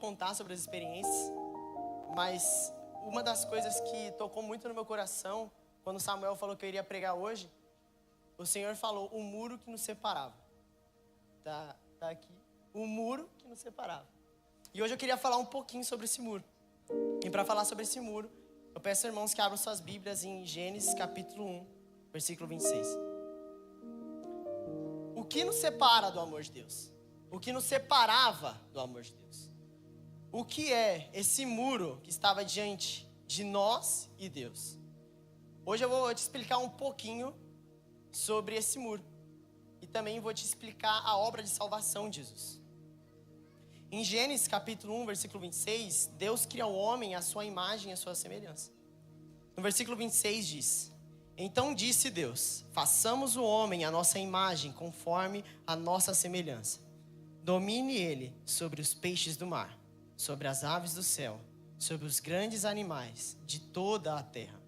contar sobre as experiências, mas uma das coisas que tocou muito no meu coração, quando Samuel falou que eu iria pregar hoje, o Senhor falou, o muro que nos separava. Tá aqui, o muro que nos separava. E hoje eu queria falar um pouquinho sobre esse muro. E para falar sobre esse muro, eu peço, irmãos, que abram suas Bíblias em Gênesis capítulo 1, versículo 26. O que nos separa do amor de Deus? O que nos separava do amor de Deus? O que é esse muro que estava diante de nós e Deus? Hoje eu vou te explicar um pouquinho sobre esse muro. E também vou te explicar a obra de salvação de Jesus. Em Gênesis capítulo 1, versículo 26, Deus cria o homem à sua imagem e à sua semelhança. No versículo 26 diz: então disse Deus, façamos o homem à nossa imagem, conforme a nossa semelhança. Domine ele sobre os peixes do mar, sobre as aves do céu, sobre os grandes animais de toda a terra,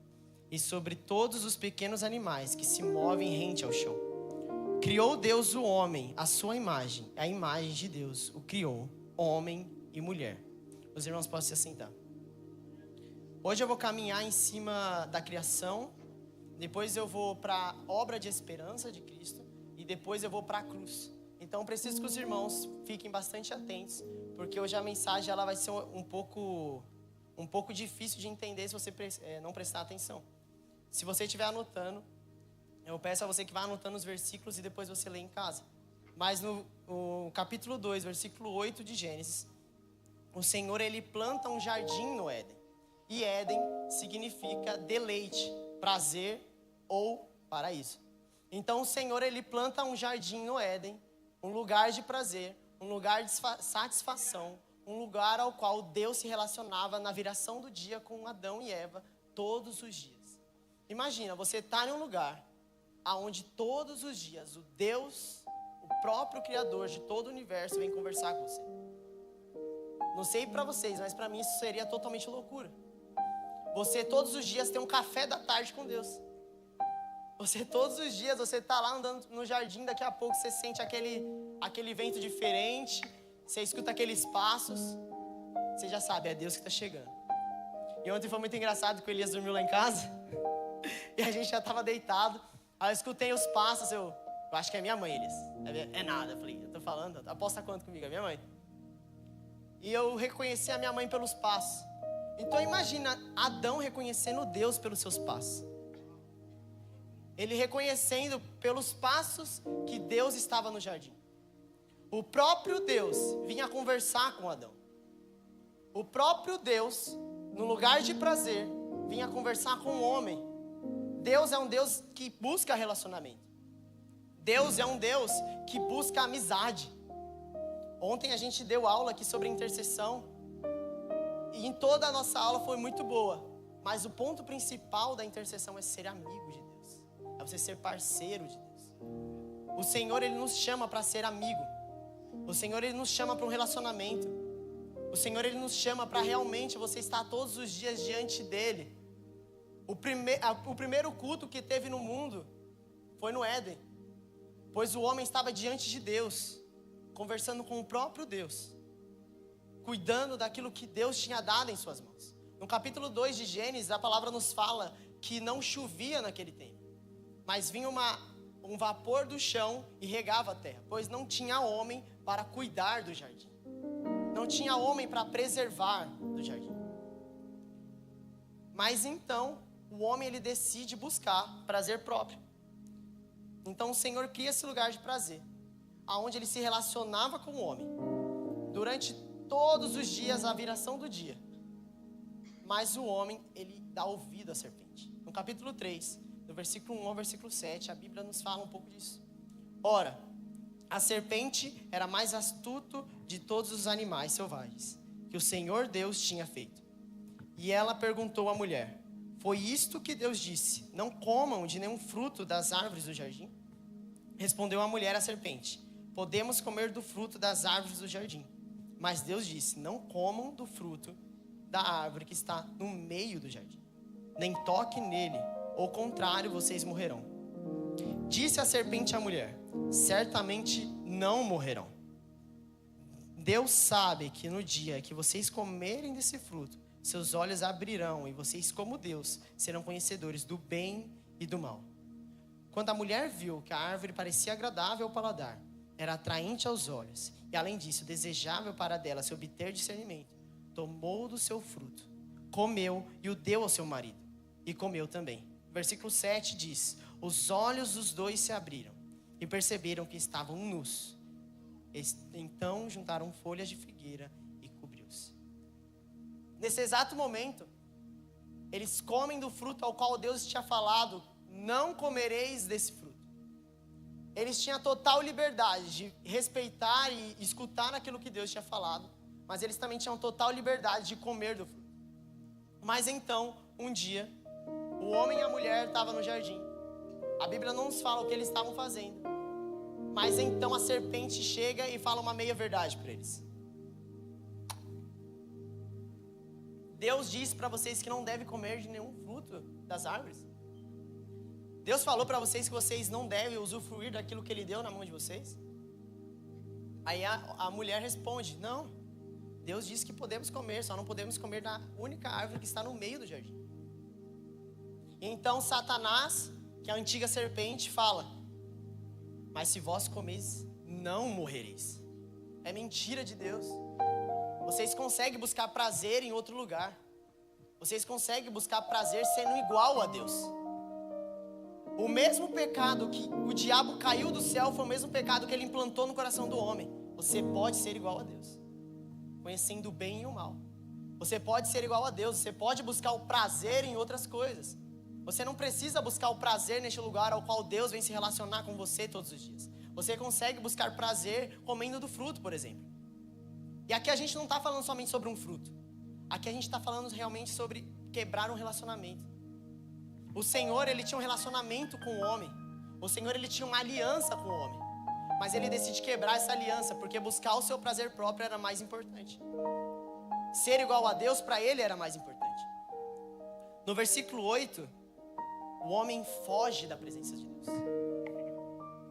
e sobre todos os pequenos animais que se movem rente ao chão. Criou Deus o homem à sua imagem, a imagem de Deus o criou, homem e mulher. Os irmãos podem se assentar. Hoje eu vou caminhar em cima da criação, depois eu vou para a obra de esperança de Cristo e depois eu vou para a cruz. Então preciso que os irmãos fiquem bastante atentos, porque hoje a mensagem ela vai ser um pouco difícil de entender se você não prestar atenção. Se você estiver anotando, eu peço a você que vá anotando os versículos e depois você lê em casa. Mas no capítulo 2, versículo 8 de Gênesis, o Senhor ele planta um jardim no Éden. E Éden significa deleite, prazer ou paraíso. Então o Senhor ele planta um jardim no Éden, um lugar de prazer, um lugar de satisfação, um lugar ao qual Deus se relacionava na viração do dia com Adão e Eva todos os dias. Imagina, você está em um lugar onde todos os dias o Deus, o próprio Criador de todo o universo, vem conversar com você. Não sei para vocês, mas para mim isso seria totalmente loucura. Você todos os dias tem um café da tarde com Deus. Você todos os dias, você está lá andando no jardim, daqui a pouco você sente aquele vento diferente, você escuta aqueles passos, você já sabe, é Deus que está chegando. E ontem foi muito engraçado que o Elias dormiu lá em casa, e a gente já estava deitado, aí eu escutei os passos, eu acho que é minha mãe, Elias. É nada, eu falei, eu tô falando, aposta quanto comigo, é minha mãe. E eu reconheci a minha mãe pelos passos. Então imagina Adão reconhecendo Deus pelos seus passos. Ele reconhecendo pelos passos que Deus estava no jardim. O próprio Deus vinha conversar com Adão. O próprio Deus, no lugar de prazer, vinha conversar com o homem. Deus é um Deus que busca relacionamento. Deus é um Deus que busca amizade. Ontem a gente deu aula aqui sobre intercessão. E em toda a nossa aula foi muito boa. Mas o ponto principal da intercessão é ser amigo de Deus. É você ser parceiro de Deus. O Senhor, Ele nos chama para ser amigo. O Senhor, Ele nos chama para um relacionamento. O Senhor, Ele nos chama para realmente você estar todos os dias diante dEle. O primeiro culto que teve no mundo foi no Éden. Pois o homem estava diante de Deus, conversando com o próprio Deus, cuidando daquilo que Deus tinha dado em suas mãos. No capítulo 2 de Gênesis, a palavra nos fala que não chovia naquele tempo, mas vinha um vapor do chão e regava a terra, pois não tinha homem para cuidar do jardim. Não tinha homem para preservar do jardim. Mas então, o homem ele decide buscar prazer próprio. Então o Senhor cria esse lugar de prazer, aonde ele se relacionava com o homem, durante todos os dias, a viração do dia. Mas o homem, ele dá ouvido à serpente. No capítulo 3, do versículo 1 ao versículo 7, a Bíblia nos fala um pouco disso. Ora, a serpente era mais astuto de todos os animais selvagens que o Senhor Deus tinha feito. E ela perguntou à mulher: foi isto que Deus disse, não comam de nenhum fruto das árvores do jardim? Respondeu a mulher à serpente: podemos comer do fruto das árvores do jardim. Mas Deus disse: não comam do fruto da árvore que está no meio do jardim, nem toquem nele, ao contrário, vocês morrerão. Disse a serpente à mulher: certamente não morrerão. Deus sabe que no dia que vocês comerem desse fruto, seus olhos abrirão e vocês, como Deus, serão conhecedores do bem e do mal. Quando a mulher viu que a árvore parecia agradável ao paladar, era atraente aos olhos, e além disso, desejável para dela se obter discernimento, tomou do seu fruto, comeu e o deu ao seu marido, e comeu também. Versículo 7 diz: os olhos dos dois se abriram, e perceberam que estavam nus. Então juntaram folhas de figueira e cobriu-se. Nesse exato momento, eles comem do fruto ao qual Deus tinha falado: não comereis desse fruto. Eles tinham total liberdade de respeitar e escutar aquilo que Deus tinha falado, mas eles também tinham total liberdade de comer do fruto. Mas então, um dia, o homem e a mulher estavam no jardim. A Bíblia não nos fala o que eles estavam fazendo, mas então a serpente chega e fala uma meia verdade para eles. Deus disse para vocês que não devem comer de nenhum fruto das árvores. Deus falou para vocês que vocês não devem usufruir daquilo que Ele deu na mão de vocês. Aí a mulher responde: não, Deus disse que podemos comer, só não podemos comer da única árvore que está no meio do jardim. Então Satanás, que é a antiga serpente, fala: mas se vós comeis, não morrereis. É mentira de Deus. Vocês conseguem buscar prazer em outro lugar. Vocês conseguem buscar prazer sendo igual a Deus. O mesmo pecado que o diabo caiu do céu foi o mesmo pecado que ele implantou no coração do homem. Você pode ser igual a Deus, conhecendo o bem e o mal. Você pode ser igual a Deus. Você pode buscar o prazer em outras coisas. Você não precisa buscar o prazer neste lugar ao qual Deus vem se relacionar com você todos os dias. Você consegue buscar prazer comendo do fruto, por exemplo. E aqui a gente não está falando somente sobre um fruto. Aqui a gente está falando realmente sobre quebrar um relacionamento. O Senhor, Ele tinha um relacionamento com o homem. O Senhor, Ele tinha uma aliança com o homem. Mas Ele decide quebrar essa aliança, porque buscar o seu prazer próprio era mais importante. Ser igual a Deus, para Ele, era mais importante. No versículo 8, o homem foge da presença de Deus.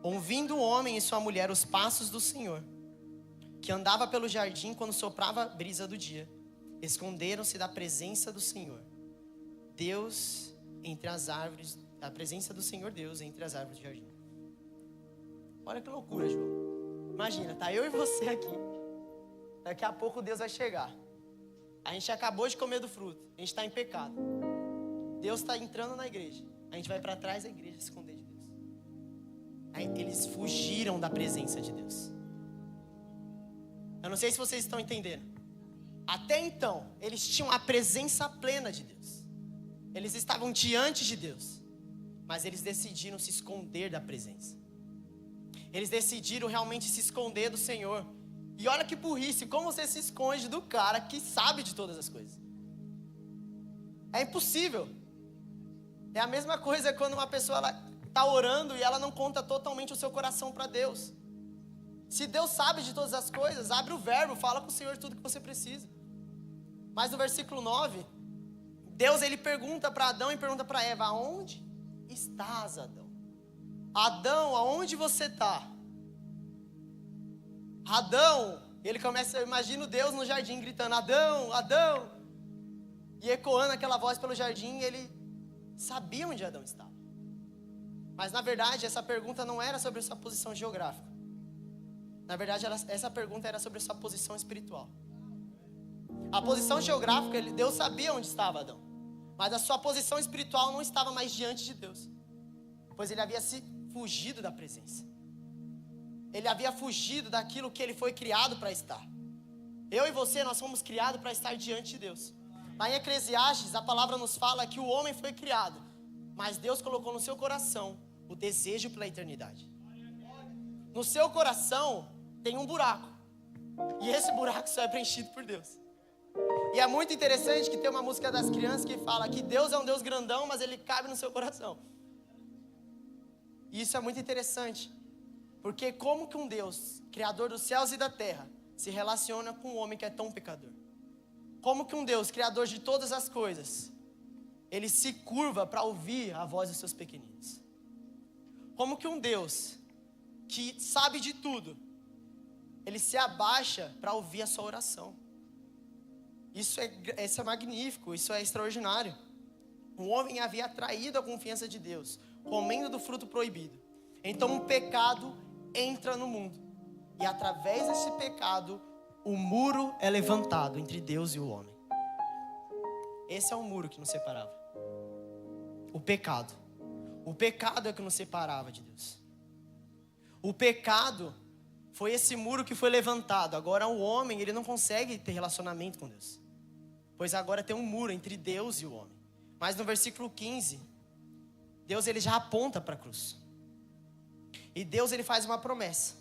Ouvindo o homem e sua mulher os passos do Senhor, que andava pelo jardim quando soprava a brisa do dia, esconderam-se da presença do Senhor. Deus entre as árvores, a presença do Senhor Deus entre as árvores do jardim. Olha que loucura, João. Imagina, tá eu e você aqui. Daqui a pouco Deus vai chegar. A gente acabou de comer do fruto, a gente está em pecado. Deus está entrando na igreja. A gente vai para trás da igreja se esconder de Deus. Aí eles fugiram da presença de Deus. Eu não sei se vocês estão entendendo. Até então, eles tinham a presença plena de Deus. Eles estavam diante de Deus. Mas eles decidiram se esconder da presença. Eles decidiram realmente se esconder do Senhor. E olha que burrice, como você se esconde do cara que sabe de todas as coisas? É impossível. É a mesma coisa quando uma pessoa está orando e ela não conta totalmente o seu coração para Deus. Se Deus sabe de todas as coisas, abre o verbo, fala com o Senhor tudo que você precisa. Mas no versículo 9, Deus ele pergunta para Adão e pergunta para Eva: aonde estás, Adão? Adão, aonde você está? Adão, ele começa, eu imagino Deus no jardim gritando: Adão, Adão. E ecoando aquela voz pelo jardim, ele sabia onde Adão estava. Mas na verdade essa pergunta não era sobre a sua posição geográfica. Na verdade essa pergunta era sobre a sua posição espiritual. A posição geográfica, Deus sabia onde estava Adão. Mas a sua posição espiritual não estava mais diante de Deus. Pois ele havia se fugido da presença. Ele havia fugido daquilo que ele foi criado para estar. Eu e você, nós fomos criados para estar diante de Deus. Lá em Eclesiastes, a palavra nos fala que o homem foi criado, mas Deus colocou no seu coração o desejo pela eternidade. No seu coração tem um buraco. E esse buraco só é preenchido por Deus. E é muito interessante que tem uma música das crianças que fala que Deus é um Deus grandão, mas Ele cabe no seu coração. E isso é muito interessante. Porque como que um Deus, criador dos céus e da terra, se relaciona com um homem que é tão pecador? Como que um Deus, criador de todas as coisas, Ele se curva para ouvir a voz dos seus pequeninos? Como que um Deus, que sabe de tudo, ele se abaixa para ouvir a sua oração. Isso é magnífico, isso é extraordinário. O homem havia atraído a confiança de Deus, comendo do fruto proibido. Então o pecado entra no mundo. E através desse pecado, o muro é levantado entre Deus e o homem. Esse é o muro que nos separava. O pecado. O pecado é o que nos separava de Deus. O pecado foi esse muro que foi levantado. Agora o homem, ele não consegue ter relacionamento com Deus. Pois agora tem um muro entre Deus e o homem. Mas no versículo 15, Deus ele já aponta para a cruz. E Deus ele faz uma promessa.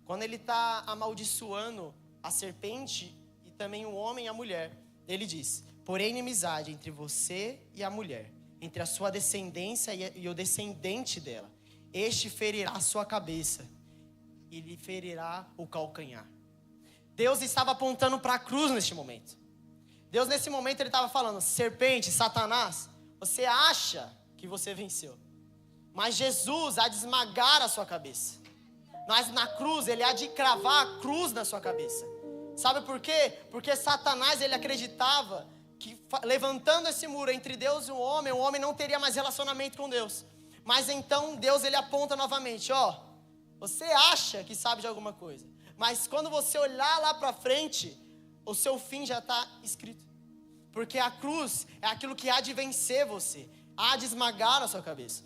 Quando ele está amaldiçoando a serpente e também o homem e a mulher, ele diz: porém inimizade entre você e a mulher, entre a sua descendência e o descendente dela. Este ferirá a sua cabeça e lhe ferirá o calcanhar. Deus estava apontando para a cruz neste momento. Deus nesse momento ele estava falando: serpente, Satanás, você acha que você venceu, mas Jesus há de esmagar a sua cabeça. Mas na cruz ele há de cravar a cruz na sua cabeça. Sabe por quê? Porque Satanás ele acreditava que levantando esse muro entre Deus e o homem não teria mais relacionamento com Deus. Mas então Deus ele aponta novamente: ó, você acha que sabe de alguma coisa, mas quando você olhar lá para frente, o seu fim já está escrito. Porque a cruz é aquilo que há de vencer você, há de esmagar a sua cabeça.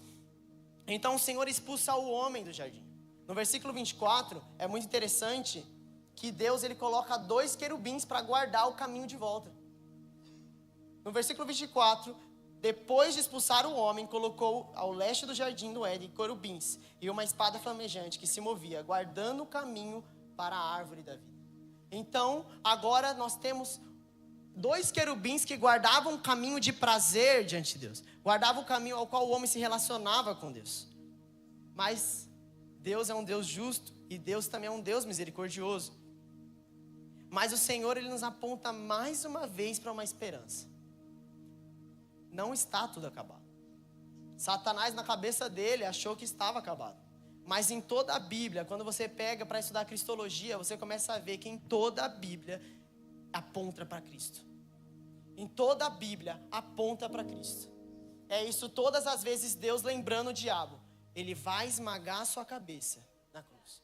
Então o Senhor expulsa o homem do jardim. No versículo 24, é muito interessante que Deus ele coloca 2 querubins para guardar o caminho de volta. No versículo 24, depois de expulsar o homem, colocou ao leste do jardim do Éden querubins e uma espada flamejante que se movia, guardando o caminho para a árvore da vida. Então, agora nós temos 2 querubins que guardavam o caminho de prazer diante de Deus. Guardavam o caminho ao qual o homem se relacionava com Deus. Mas Deus é um Deus justo e Deus também é um Deus misericordioso. Mas o Senhor ele nos aponta mais uma vez para uma esperança. Não está tudo acabado. Satanás na cabeça dele achou que estava acabado. Mas em toda a Bíblia, quando você pega para estudar cristologia, você começa a ver que em toda a Bíblia aponta para Cristo. Em toda a Bíblia aponta para Cristo. É isso todas as vezes Deus lembrando o diabo. Ele vai esmagar a sua cabeça na cruz.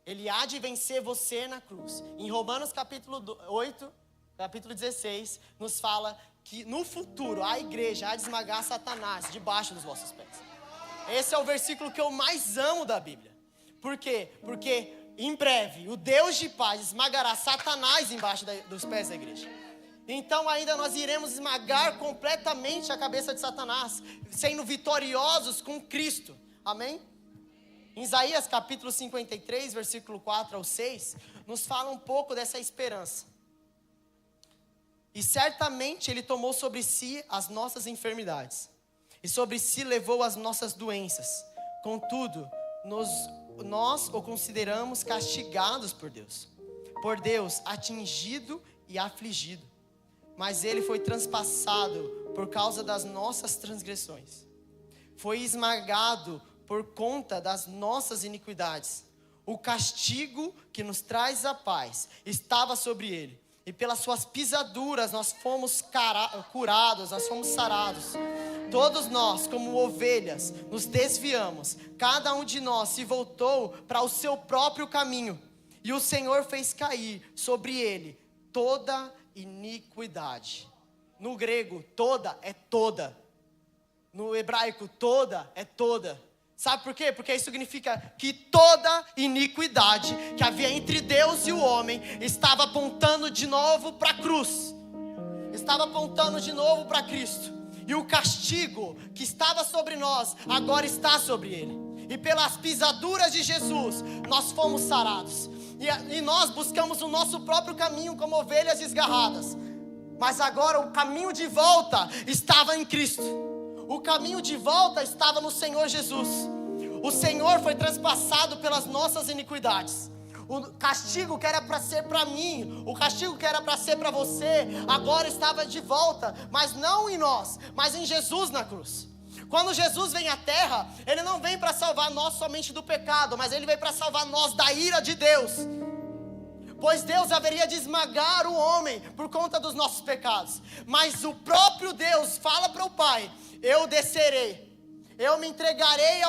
Ele há de vencer você na cruz. Em Romanos capítulo 8, capítulo 16, nos fala que no futuro a igreja há de esmagar Satanás debaixo dos vossos pés. Esse é o versículo que eu mais amo da Bíblia. Por quê? Porque em breve o Deus de paz esmagará Satanás embaixo dos pés da igreja. Então ainda nós iremos esmagar completamente a cabeça de Satanás, sendo vitoriosos com Cristo. Amém? Em Isaías capítulo 53, versículo 4 ao 6, nos fala um pouco dessa esperança. E certamente Ele tomou sobre si as nossas enfermidades, e sobre si levou as nossas doenças. Contudo, nós o consideramos castigados por Deus, atingido e afligido. Mas Ele foi transpassado por causa das nossas transgressões. Foi esmagado por conta das nossas iniquidades. O castigo que nos traz a paz estava sobre Ele. E pelas suas pisaduras nós fomos curados, nós fomos sarados. Todos nós, como ovelhas, nos desviamos. Cada um de nós se voltou para o seu próprio caminho. E o Senhor fez cair sobre Ele toda iniquidade. No grego, toda é toda. No hebraico, toda é toda. Sabe por quê? Porque isso significa que toda iniquidade que havia entre Deus e o homem estava apontando de novo para a cruz. Estava apontando de novo para Cristo. E o castigo que estava sobre nós, agora está sobre Ele. E pelas pisaduras de Jesus, nós fomos sarados. E nós buscamos o nosso próprio caminho como ovelhas desgarradas. Mas agora o caminho de volta estava em Cristo. O caminho de volta estava no Senhor Jesus. O Senhor foi transpassado pelas nossas iniquidades. O castigo que era para ser para mim, o castigo que era para ser para você, agora estava de volta, mas não em nós, mas em Jesus na cruz. Quando Jesus vem à terra, Ele não vem para salvar nós somente do pecado, mas Ele vem para salvar nós da ira de Deus. Pois Deus haveria de esmagar o homem por conta dos nossos pecados. Mas o próprio Deus fala para o Pai: eu descerei, eu me entregarei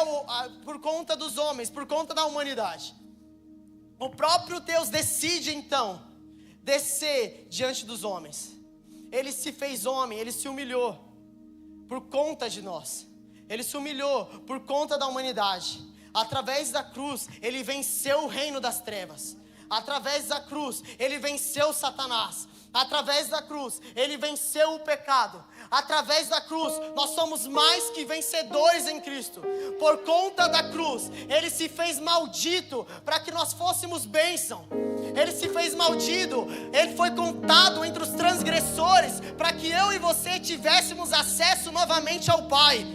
por conta dos homens, por conta da humanidade. O próprio Deus decide então descer diante dos homens. Ele se fez homem, Ele se humilhou por conta de nós. Ele se humilhou por conta da humanidade. Através da cruz, Ele venceu o reino das trevas. Através da cruz, Ele venceu Satanás. Através da cruz, Ele venceu o pecado. Através da cruz, nós somos mais que vencedores em Cristo. Por conta da cruz, Ele se fez maldito para que nós fôssemos bênção. Ele se fez maldito, Ele foi contado entre os transgressores para que eu e você tivéssemos acesso novamente ao Pai.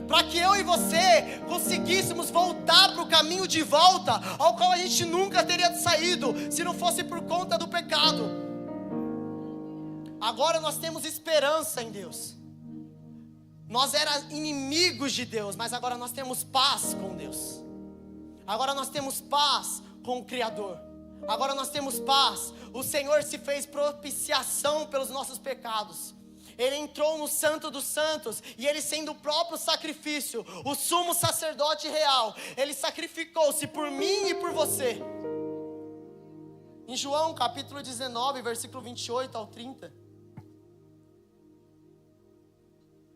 Para que eu e você conseguíssemos voltar para o caminho de volta, ao qual a gente nunca teria saído, se não fosse por conta do pecado. Agora nós temos esperança em Deus. Nós éramos inimigos de Deus, mas agora nós temos paz com Deus. Agora nós temos paz com o Criador. Agora nós temos paz. O Senhor se fez propiciação pelos nossos pecados. Ele entrou no Santo dos Santos, e Ele, sendo o próprio sacrifício, o sumo sacerdote real, Ele sacrificou-se por mim e por você. Em João capítulo 19, versículo 28 ao 30.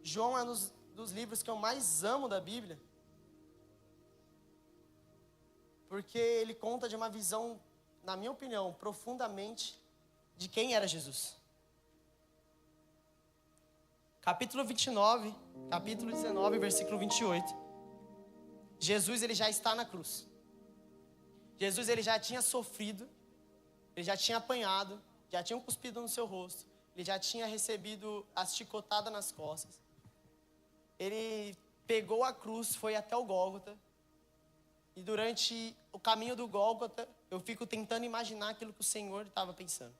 João é um dos livros que eu mais amo da Bíblia, porque ele conta de uma visão, na minha opinião, profundamente de quem era Jesus. Capítulo 19, capítulo 19, versículo 28. Jesus, ele já está na cruz. Jesus, ele já tinha sofrido, ele já tinha apanhado, já tinha cuspido no seu rosto, ele já tinha recebido a chicotada nas costas. Ele pegou a cruz, foi até o Gólgota, e durante o caminho do Gólgota, eu fico tentando imaginar aquilo que o Senhor estava pensando.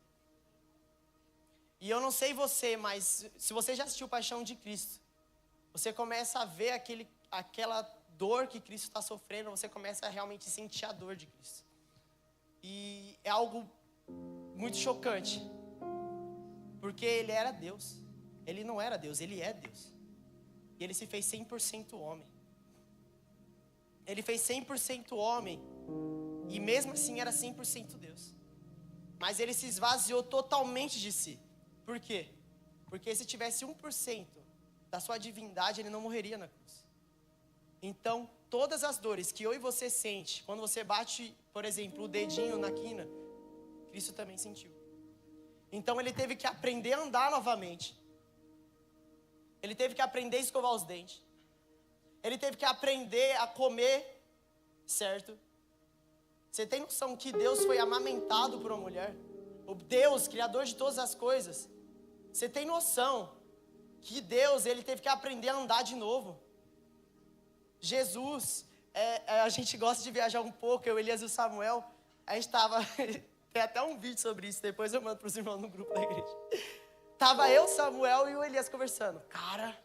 E eu não sei você, mas se você já assistiu Paixão de Cristo, você começa a ver aquela dor que Cristo está sofrendo, você começa a realmente sentir a dor de Cristo. E é algo muito chocante, porque Ele era Deus. Ele não era Deus, Ele é Deus. E Ele se fez 100% homem. Ele fez 100% homem, e mesmo assim era 100% Deus. Mas Ele se esvaziou totalmente de si. Por quê? Porque se tivesse 1% da sua divindade, Ele não morreria na cruz. Então, todas as dores que eu e você sente, quando você bate, por exemplo, o dedinho na quina, Cristo também sentiu. Então, Ele teve que aprender a andar novamente. Ele teve que aprender a escovar os dentes. Ele teve que aprender a comer, certo? Você tem noção que Deus foi amamentado por uma mulher? O Deus, Criador de todas as coisas. Você tem noção que Deus, Ele teve que aprender a andar de novo? Jesus, a gente gosta de viajar um pouco, eu, Elias e o Samuel, a gente estava, tem até um vídeo sobre isso, depois eu mando para os irmãos no grupo da igreja. Tava eu, Samuel e o Elias conversando. Cara,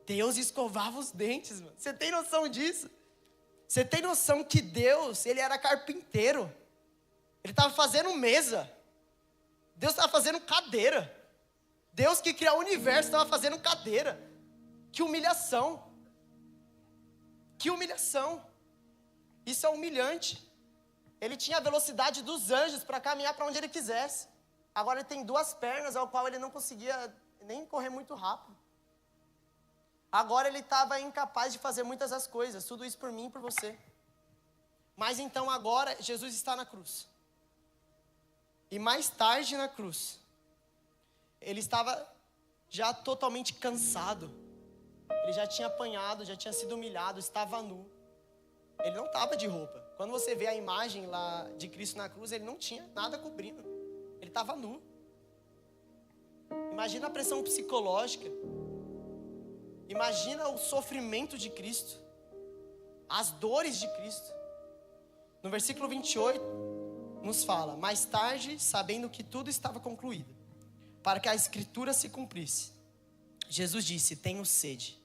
Deus escovava os dentes, mano. Você tem noção disso? Você tem noção que Deus, Ele era carpinteiro? Ele estava fazendo mesa. Deus estava fazendo cadeira. Deus que criou o universo estava fazendo cadeira. Que humilhação. Que humilhação. Isso é humilhante. Ele tinha a velocidade dos anjos para caminhar para onde ele quisesse. Agora ele tem 2 pernas, ao qual ele não conseguia nem correr muito rápido. Agora ele estava incapaz de fazer muitas das coisas. Tudo isso por mim e por você. Mas então agora Jesus está na cruz. E mais tarde na cruz, Ele estava já totalmente cansado. Ele já tinha apanhado, já tinha sido humilhado, estava nu. Ele não estava de roupa. Quando você vê a imagem lá de Cristo na cruz, Ele não tinha nada cobrindo. Ele estava nu. Imagina a pressão psicológica. Imagina o sofrimento de Cristo. As dores de Cristo. No versículo 28, nos fala: mais tarde, sabendo que tudo estava concluído, para que a Escritura se cumprisse, Jesus disse: tenho sede.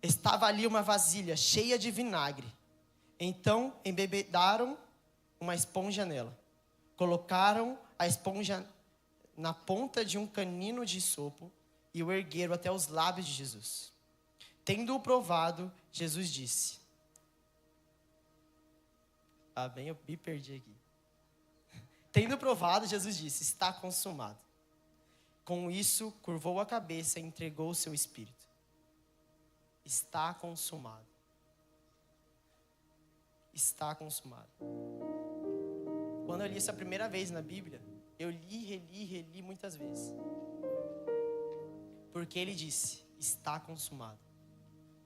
estava ali uma vasilha cheia de vinagre. Então embebedaram uma esponja nela. Colocaram a esponja na ponta de um canino de sopo e o ergueram até os lábios de Jesus. Tendo-o provado, Jesus disse... bem, eu me perdi aqui. Tendo provado, Jesus disse, está consumado. Com isso, curvou a cabeça e entregou o seu espírito. Está consumado. Está consumado. Quando eu li isso a primeira vez na Bíblia, eu reli muitas vezes. Porque ele disse, está consumado.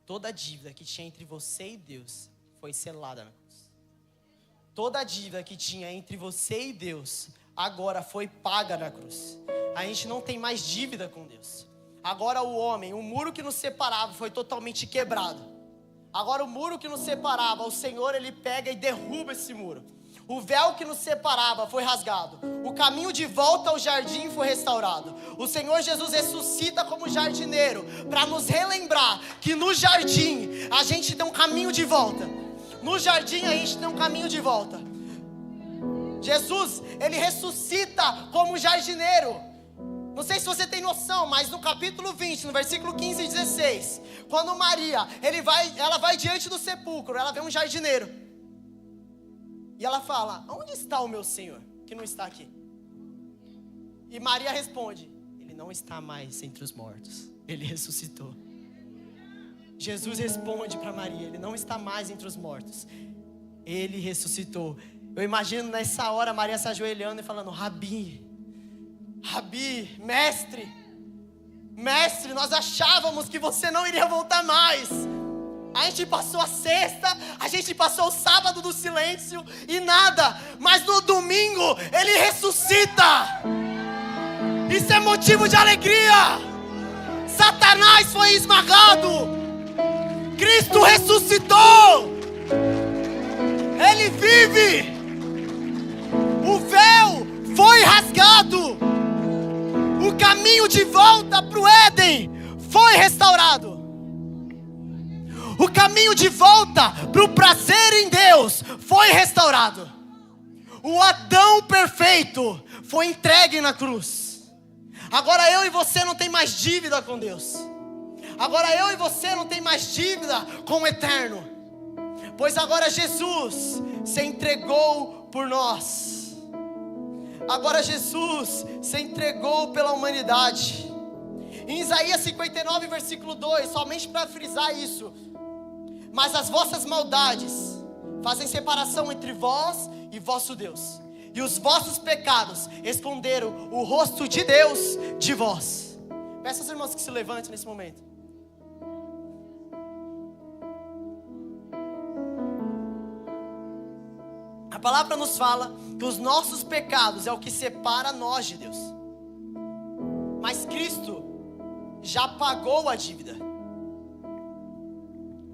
Toda a dívida que tinha entre você e Deus foi selada na cruz. Toda a dívida que tinha entre você e Deus agora foi paga na cruz. A gente não tem mais dívida com Deus. Agora o muro que nos separava foi totalmente quebrado. Agora o muro que nos separava, o Senhor, Ele pega e derruba esse muro. O véu que nos separava foi rasgado. O caminho de volta ao jardim foi restaurado. O Senhor Jesus ressuscita como jardineiro para nos relembrar que no jardim a gente tem um caminho de volta. No jardim a gente tem um caminho de volta. Jesus, Ele ressuscita como jardineiro. Não sei se você tem noção, mas no capítulo 20, no versículo 15 e 16, quando Maria, ela vai diante do sepulcro, ela vê um jardineiro. E ela fala, onde está o meu Senhor, que não está aqui? E Maria responde, Ele não está mais entre os mortos, Ele ressuscitou. Jesus responde para Maria, Ele não está mais entre os mortos, Ele ressuscitou. Eu imagino nessa hora Maria se ajoelhando e falando, Rabi, mestre, nós achávamos que você não iria voltar mais. A gente passou a sexta, a gente passou o sábado do silêncio e nada, mas no domingo Ele ressuscita. Isso é motivo de alegria. Satanás foi esmagado, Cristo ressuscitou, Ele vive. O véu foi rasgado, o caminho de volta para o Éden foi restaurado. O caminho de volta para o prazer em Deus foi restaurado. O Adão perfeito foi entregue na cruz. Agora eu e você não tem mais dívida com Deus. Agora eu e você não tem mais dívida com o Eterno. Pois agora Jesus se entregou por nós. Agora Jesus se entregou pela humanidade. Em Isaías 59, versículo 2, somente para frisar isso. Mas as vossas maldades fazem separação entre vós e vosso Deus. E os vossos pecados esconderam o rosto de Deus de vós. Peço aos irmãos que se levantem nesse momento. A palavra nos fala que os nossos pecados é o que separa nós de Deus. Mas Cristo já pagou a dívida.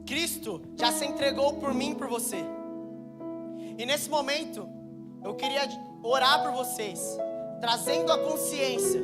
Cristo já se entregou por mim e por você. E nesse momento, eu queria orar por vocês, trazendo a consciência